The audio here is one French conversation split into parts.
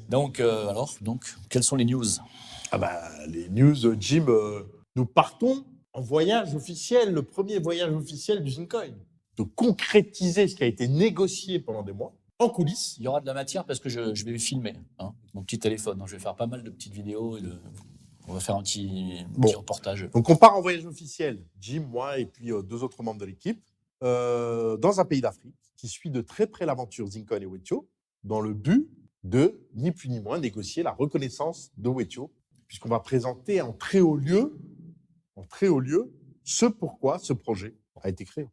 Donc, quelles sont les news? Les news, Jim, nous partons en voyage officiel, le premier voyage officiel du Zincoin. De concrétiser ce qui a été négocié pendant des mois, en coulisses. Il y aura de la matière parce que je vais filmer, avec mon petit téléphone. Je vais faire pas mal de petites vidéos et on va faire un petit reportage. Donc, on part en voyage officiel, Jim, moi et puis 2 autres membres de l'équipe, dans un pays d'Afrique qui suit de très près l'aventure Zincoin et Wetio, dans le but de, ni plus ni moins, négocier la reconnaissance de Wetio, puisqu'on va présenter en très haut lieu, ce pourquoi ce projet a été créé.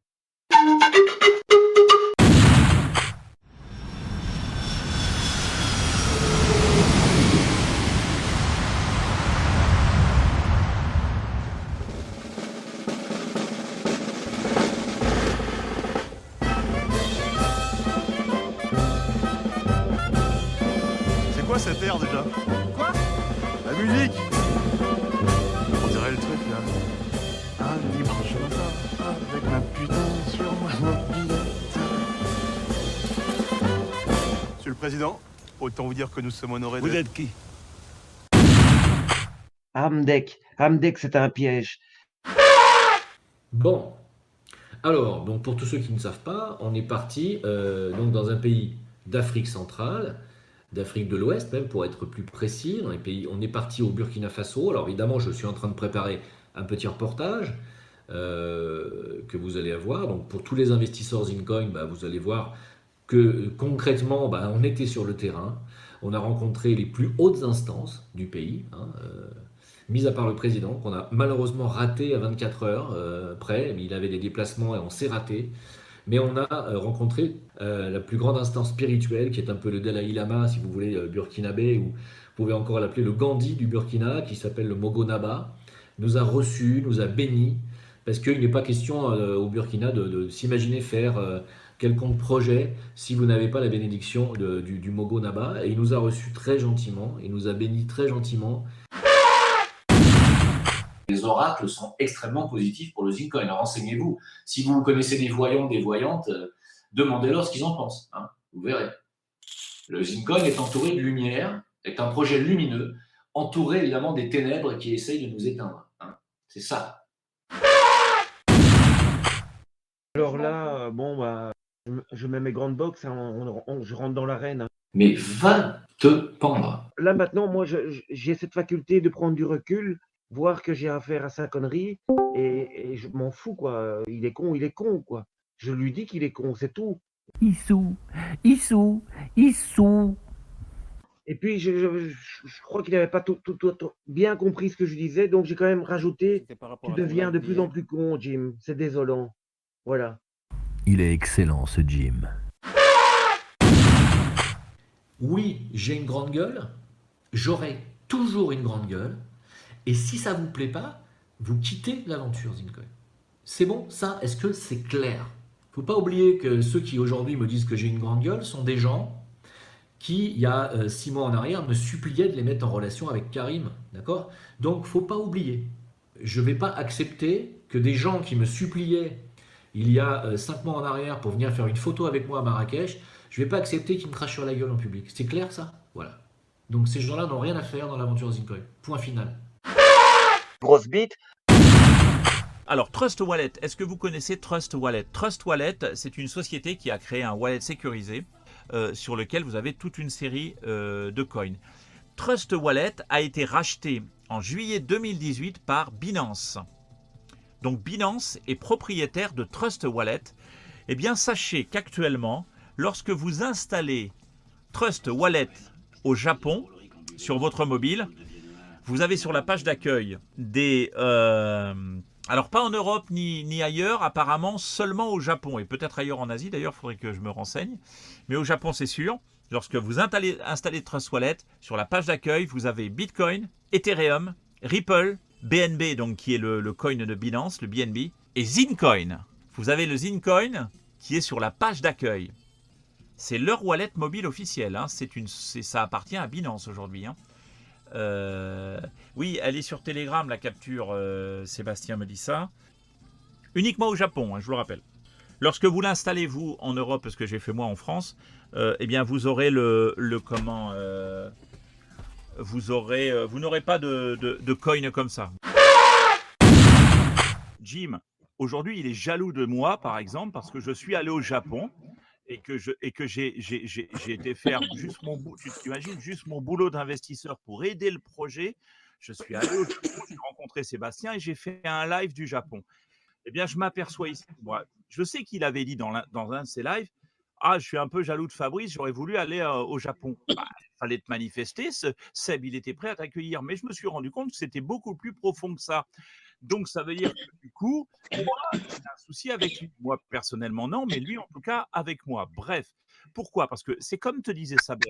Cette air déjà. Quoi? La musique. On dirait le truc là. Un dimanche matin avec ma putain sur ma mobilette. Monsieur le Président, autant vous dire que nous sommes honorés de... Vous êtes qui? Hamdek, c'est un piège. Bon, alors, donc pour tous ceux qui ne savent pas, on est parti donc dans un pays d'Afrique centrale, d'Afrique de l'Ouest même pour être plus précis. Dans les pays, on est parti au Burkina Faso. Alors évidemment, je suis en train de préparer un petit reportage que vous allez avoir. Donc pour tous les investisseurs Zincoin, vous allez voir que concrètement, on était sur le terrain. On a rencontré les plus hautes instances du pays, mis à part le président, qu'on a malheureusement raté à 24 heures près. Mais il avait des déplacements et on s'est raté. Mais on a rencontré la plus grande instance spirituelle, qui est un peu le Dalai Lama, si vous voulez, burkinabé, ou vous pouvez encore l'appeler le Gandhi du Burkina, qui s'appelle le Mogo Naba, nous a reçus, nous a bénis, parce qu'il n'est pas question au Burkina de s'imaginer faire quelconque projet si vous n'avez pas la bénédiction du Mogo Naba. Et il nous a reçus très gentiment, il nous a bénis très gentiment. Les oracles sont extrêmement positifs pour le Zincoin. Renseignez-vous. Si vous connaissez des voyants, des voyantes, demandez-leur ce qu'ils en pensent. Vous verrez. Le Zincoin est entouré de lumière, est un projet lumineux, entouré évidemment des ténèbres qui essayent de nous éteindre. C'est ça. Alors là, je mets mes grandes boxes, je rentre dans l'arène. Mais va te pendre. Là maintenant, moi, j'ai cette faculté de prendre du recul, voir que j'ai affaire à sa connerie, et je m'en fous, quoi. Il est con, quoi. Je lui dis qu'il est con, c'est tout. Issou. Et puis, je crois qu'il n'avait pas tout bien compris ce que je disais, donc j'ai quand même rajouté « Tu deviens de plus en plus con, Jim. C'est désolant. » Voilà. Il est excellent, ce Jim. Oui, j'ai une grande gueule. J'aurai toujours une grande gueule. Et si ça ne vous plaît pas, vous quittez l'aventure Zincoin. C'est bon, ça? Est-ce que c'est clair? Il ne faut pas oublier que ceux qui aujourd'hui me disent que j'ai une grande gueule sont des gens qui, il y a 6 mois en arrière, me suppliaient de les mettre en relation avec Karim. D'accord? Donc, il ne faut pas oublier. Je ne vais pas accepter que des gens qui me suppliaient il y a 5 mois en arrière pour venir faire une photo avec moi à Marrakech, je ne vais pas accepter qu'ils me crachent sur la gueule en public. C'est clair, ça? Voilà. Donc, ces gens-là n'ont rien à faire dans l'aventure Zincoin. Point final. Grosse bite. Alors, Trust Wallet, est-ce que vous connaissez Trust Wallet? Trust Wallet, c'est une société qui a créé un wallet sécurisé sur lequel vous avez toute une série de coins. Trust Wallet a été racheté en juillet 2018 par Binance. Donc, Binance est propriétaire de Trust Wallet. Eh bien, sachez qu'actuellement, lorsque vous installez Trust Wallet au Japon, sur votre mobile, vous avez sur la page d'accueil des... alors pas en Europe ni ailleurs, apparemment seulement au Japon et peut-être ailleurs en Asie, d'ailleurs il faudrait que je me renseigne. Mais au Japon c'est sûr, lorsque vous installez Trust Wallet, sur la page d'accueil, vous avez Bitcoin, Ethereum, Ripple, BNB, donc qui est le coin de Binance, le BNB, et Zincoin. Vous avez le Zincoin qui est sur la page d'accueil. C'est leur wallet mobile officiel, ça appartient à Binance aujourd'hui. Oui, elle est sur Telegram, la capture, Sébastien me dit ça. Uniquement au Japon, je vous le rappelle. Lorsque vous l'installez, vous, en Europe, ce que j'ai fait moi en France, eh bien, vous aurez le vous n'aurez pas de coin comme ça. Jim, aujourd'hui, il est jaloux de moi, par exemple, parce que je suis allé au Japon et que j'ai été faire juste mon boulot. Tu t'imagines, juste mon boulot d'investisseur pour aider le projet. Je suis allé au Japon, j'ai rencontré Sébastien et j'ai fait un live du Japon. Eh bien, je m'aperçois ici. Moi, je sais qu'il avait dit dans un de ses lives, ah, je suis un peu jaloux de Fabrice, j'aurais voulu aller au Japon. Bah, il fallait te manifester. Seb, il était prêt à t'accueillir. Mais je me suis rendu compte que c'était beaucoup plus profond que ça. Donc, ça veut dire que du coup, moi, j'ai un souci avec lui. Moi, personnellement, non, mais lui, en tout cas, avec moi. Bref, pourquoi? Parce que c'est comme te disait Samir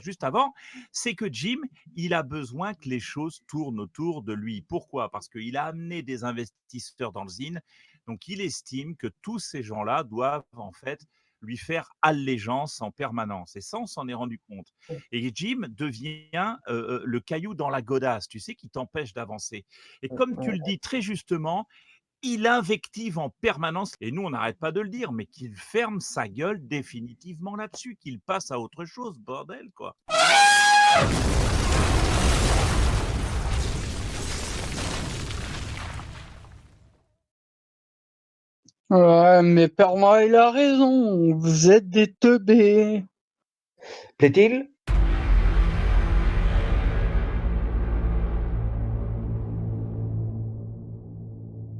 juste avant, c'est que Jim, il a besoin que les choses tournent autour de lui. Pourquoi? Parce qu'il a amené des investisseurs dans le zine, donc il estime que tous ces gens-là doivent en fait lui faire allégeance en permanence. Et ça, on s'en est rendu compte. Et Jim devient le caillou dans la godasse, tu sais, qui t'empêche d'avancer. Et comme tu le dis très justement, il invective en permanence, et nous on n'arrête pas de le dire, mais qu'il ferme sa gueule définitivement là-dessus, qu'il passe à autre chose, bordel, quoi. Ouais, mais Perma, il a raison. Vous êtes des teubés. Plaît-il?